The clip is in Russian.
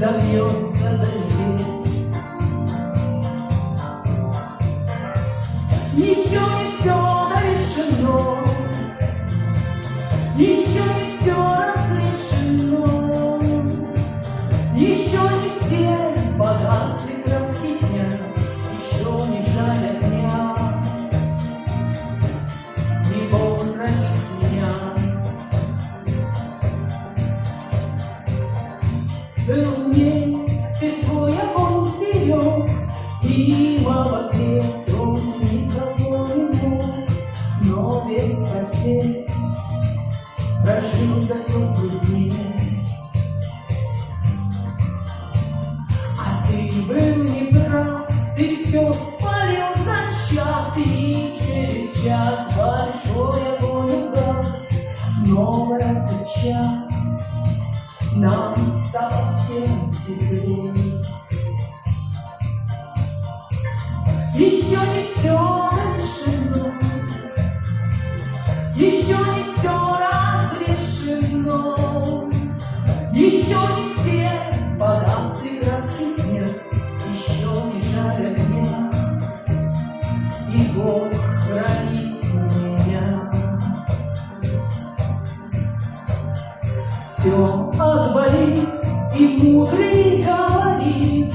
забьется дождь. Еще не все решено, еще не все разрешено, еще не все погасли краски дня, еще не жаль огня. И Бог хранит меня. Был мне ты свой огонь сберег, и молодец он никого не мог, но без потерь прожил до теплых дней. А ты был неправ, ты все спалил за час, и через час большой огонь угас. Но в этот час нам стало всем теплей. Еще не все решено, еще не все разрешено, еще не все погасли краски дня, еще не жаль огня, и Бог хранит меня. Все отболит, и мудрый говорит,